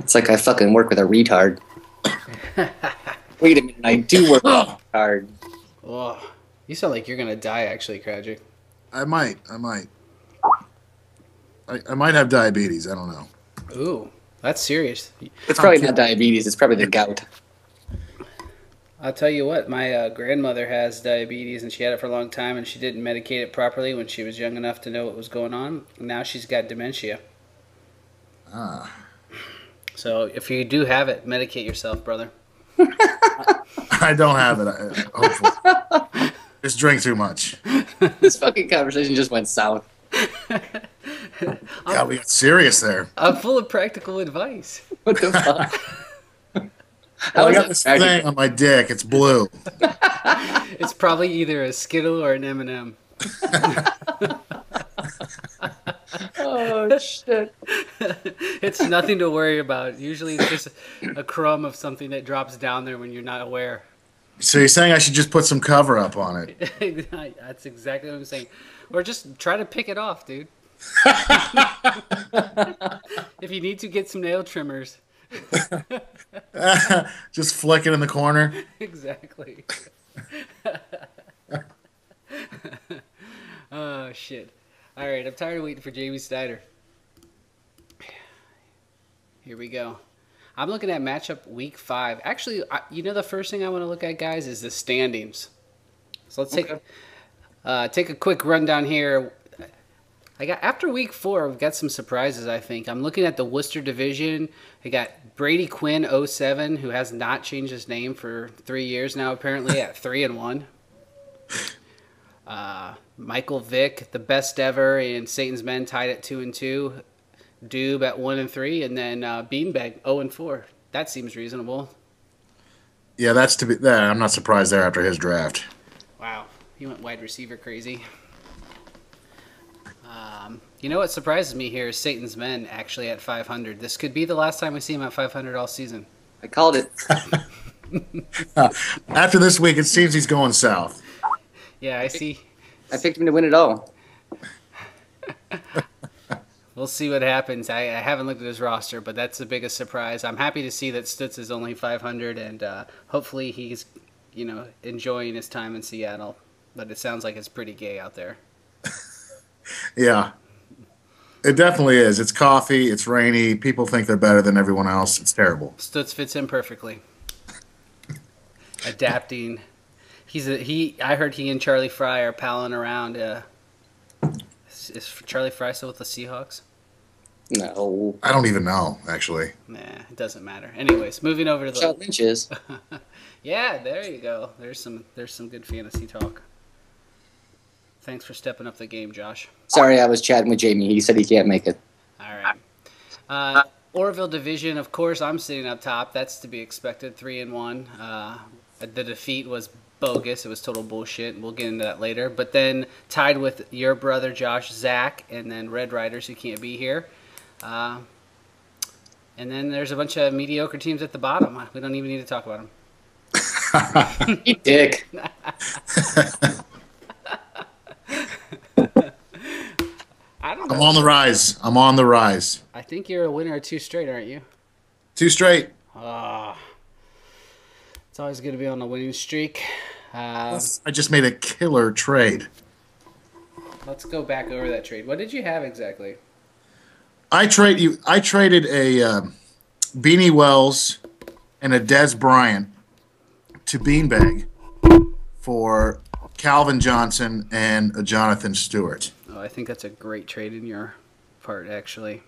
It's like I fucking work with a retard. Wait a minute, I do work with a retard. Oh, you sound like you're gonna die, actually, Krajic. I might. I might have diabetes. I don't know. Ooh, that's serious. It's probably not diabetes. It's probably the gout. I'll tell you what, my grandmother has diabetes, and she had it for a long time, and she didn't medicate it properly when she was young enough to know what was going on. Now she's got dementia. Ah. So if you do have it, medicate yourself, brother. I don't have it. Hopefully. Just drink too much. This fucking conversation just went south. Yeah, we got serious there. I'm full of practical advice. What the fuck? Well, I got this thing on my dick. It's blue. It's probably either a Skittle or an M&M. Oh, shit. It's nothing to worry about. Usually it's just a crumb of something that drops down there when you're not aware. So you're saying I should just put some cover up on it? That's exactly what I'm saying. Or just try to pick it off, dude. If you need to, get some nail trimmers. Just flick it in the corner. Exactly. Oh, shit. All right, I'm tired of waiting for Jamie Snyder. Here we go. I'm looking at matchup week 5. Actually, you know the first thing I want to look at, guys, is the standings. So let's take a quick rundown here. After week 4, we've got some surprises, I think. I'm looking at the Worcester division. I got Brady Quinn 07, who has not changed his name for 3 years now, apparently, at 3-1. Michael Vick, the best ever, and Satan's Men tied at 2-2. Doob at 1-3, and then Beanbag 0-4. That seems reasonable. Yeah, that's to be. I'm not surprised there after his draft. Wow, he went wide receiver crazy. You know what surprises me here is Satan's Men actually at 500. This could be the last time we see him at 500 all season. I called it. After this week, it seems he's going south. Yeah, I see. I picked him to win it all. We'll see what happens. I haven't looked at his roster, but that's the biggest surprise. I'm happy to see that Stutz is only 500, and hopefully he's, enjoying his time in Seattle. But it sounds like it's pretty gay out there. Yeah. It definitely is. It's coffee. It's rainy. People think they're better than everyone else. It's terrible. Stutz fits in perfectly. Adapting. I heard he and Charlie Fry are palling around. Is Charlie Fry still with the Seahawks? No. I don't even know, actually. Nah, it doesn't matter. Anyways, moving over to the... Shot Lynch is. Yeah, there you go. There's some good fantasy talk. Thanks for stepping up the game, Josh. Sorry, I was chatting with Jamie. He said he can't make it. All right. Orville Division, of course, I'm sitting up top. That's to be expected, 3-1. The defeat was bogus. It was total bullshit. We'll get into that later. But then tied with your brother, Josh, Zach, and then Red Riders, who can't be here. And then there's a bunch of mediocre teams at the bottom. We don't even need to talk about them. You dick. I don't know. I'm on the rise. I'm on the rise. I think you're a winner of 2 straight, aren't you? 2 straight. It's always good to be on a winning streak. I just made a killer trade. Let's go back over that trade. What did you have exactly? I traded a Beanie Wells and a Des Bryant to Beanbag for Calvin Johnson and a Jonathan Stewart. Oh, I think that's a great trade in your part, actually.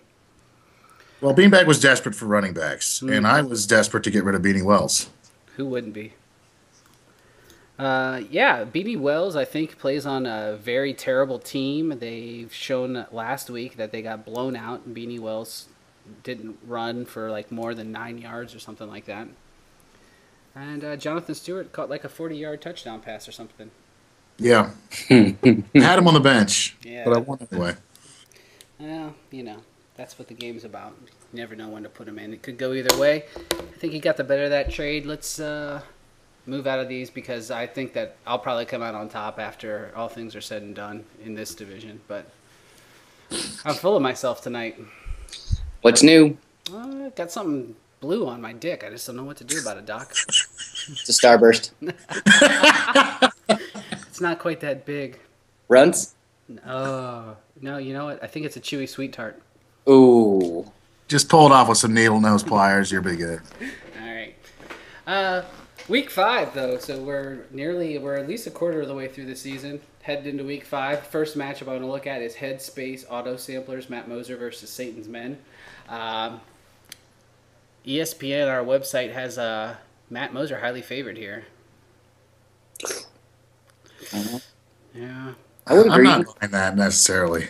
Well, Beanbag was desperate for running backs, and I was desperate to get rid of Beanie Wells. Who wouldn't be? Yeah, Beanie Wells, I think, plays on a very terrible team. They've shown last week that they got blown out, and Beanie Wells didn't run for like more than 9 yards or something like that. And Jonathan Stewart caught like a 40-yard touchdown pass or something. Yeah. I had him on the bench, but I won anyway. Well, that's what the game's about. You never know when to put him in. It could go either way. I think he got the better of that trade. Let's move out of these because I think that I'll probably come out on top after all things are said and done in this division. But I'm full of myself tonight. What's new? Got something blue on my dick. I just don't know what to do about it, Doc. It's a starburst. It's not quite that big. Runts? Oh, no, you know what? I think it's a chewy sweet tart. Ooh. Just pull it off with some needle nose pliers. You'll be good. All right. Week 5, though, so we're at least a quarter of the way through the season. Headed into week 5. First matchup I want to look at is Headspace Auto Samplers, Matt Moser versus Satan's Men. ESPN, our website, has Matt Moser highly favored here. Yeah. I'm not buying that necessarily.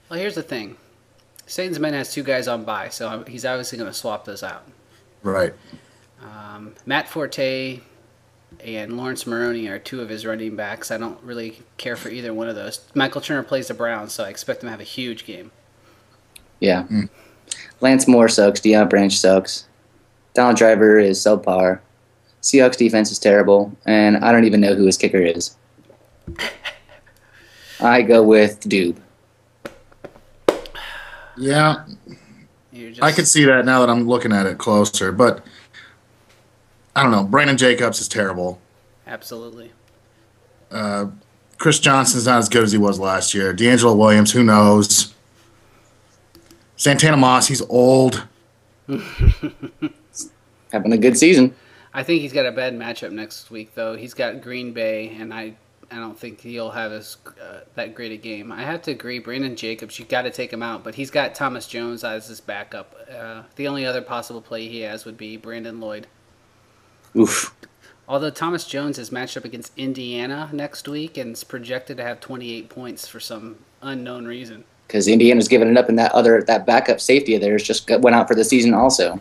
Well, here's the thing. Satan's Men has 2 guys on bye, so he's obviously going to swap those out. Right. Matt Forte and Lawrence Maroney are 2 of his running backs. I don't really care for either one of those. Michael Turner plays the Browns, so I expect him to have a huge game. Yeah. Lance Moore sucks. Deion Branch sucks. Donald Driver is subpar. Seahawks defense is terrible, and I don't even know who his kicker is. I go with Doob. Yeah. I could see that now that I'm looking at it closer, but I don't know. Brandon Jacobs is terrible. Absolutely. Chris Johnson's not as good as he was last year. D'Angelo Williams, who knows? Santana Moss, he's old. Having a good season. I think he's got a bad matchup next week, though. He's got Green Bay, and I don't think he'll have that great a game. I have to agree. Brandon Jacobs, you got to take him out, but he's got Thomas Jones as his backup. The only other possible play he has would be Brandon Lloyd. Oof. Although Thomas Jones is matched up against Indiana next week and is projected to have 28 points for some unknown reason. Because Indiana's giving it up, and that backup safety of theirs just went out for the season also.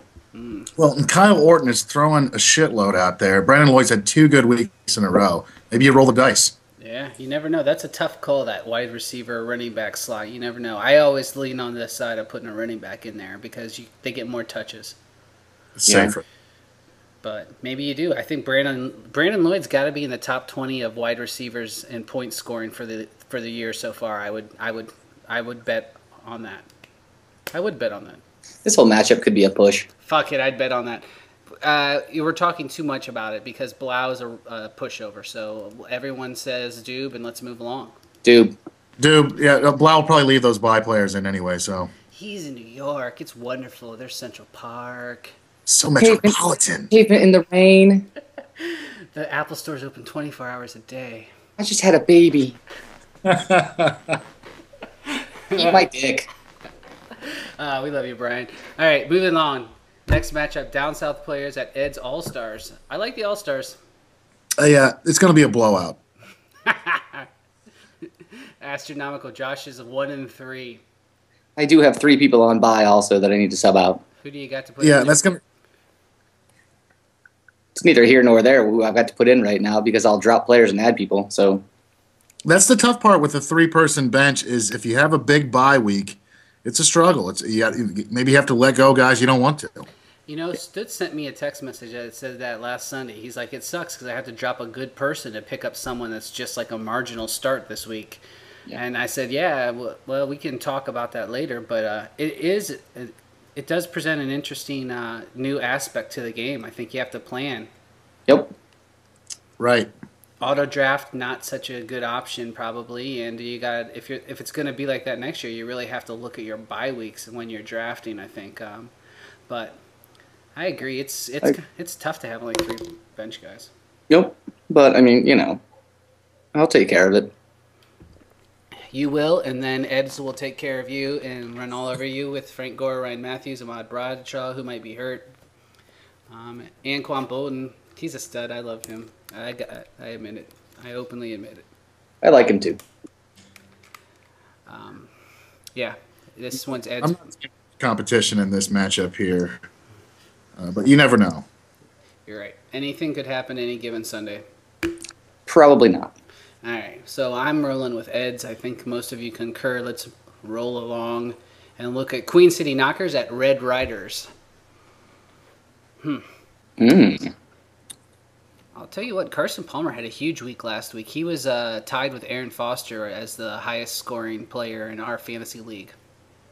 Well, and Kyle Orton is throwing a shitload out there. Brandon Lloyd's had 2 good weeks in a row. Maybe you roll the dice. Yeah, you never know. That's a tough call, that wide receiver running back slot. You never know. I always lean on this side of putting a running back in there because they get more touches. It's safer. But maybe you do. I think Brandon Lloyd's got to be in the top 20 of wide receivers in point scoring for the year so far. I would bet on that. I would bet on that. This whole matchup could be a push. Fuck it, I'd bet on that. You were talking too much about it because Blau is a pushover. So everyone says Doob, and let's move along. Doob. Yeah, Blau will probably leave those bye players in anyway, so. He's in New York. It's wonderful. There's Central Park. So metropolitan. Pavement in the rain. The Apple Store's open 24 hours a day. I just had a baby. Eat my dick. We love you, Brian. All right, moving on. Next matchup, down south players at Ed's All-Stars. I like the All-Stars. Yeah, it's going to be a blowout. Astronomical Josh is 1-3. I do have 3 people on bye also that I need to sub out. Who do you got to put Yeah, in? that's going to... It's neither here nor there who I've got to put in right now because I'll drop players and add people. So That's the tough part with a 3-person bench is if you have a big bye week, it's a struggle. Maybe you have to let go guys you don't want to. You know, Stutz sent me a text message that said that last Sunday. He's like, it sucks because I have to drop a good person to pick up someone that's just like a marginal start this week. Yeah. And I said, yeah, well, we can talk about that later. But it does present an interesting new aspect to the game. I think you have to plan. Yep. Right. Auto draft, not such a good option probably, and you got if it's going to be like that next year, you really have to look at your bye weeks when you're drafting. I think, but I agree, it's tough to have like 3 bench guys. Yep, but I mean, I'll take care of it. You will, and then Eds will take care of you and run all over you with Frank Gore, Ryan Matthews, Ahmad Bradshaw, who might be hurt, Anquan Bolden. He's a stud. I love him. I admit it. I openly admit it. I like him too. Yeah, this one's Ed's. I'm not seeing competition in this matchup here, but you never know. You're right. Anything could happen any given Sunday. Probably not. All right, so I'm rolling with Eds. I think most of you concur. Let's roll along and look at Queen City Knockers at Red Riders. I'll tell you what, Carson Palmer had a huge week last week. He was tied with Aaron Foster as the highest scoring player in our fantasy league.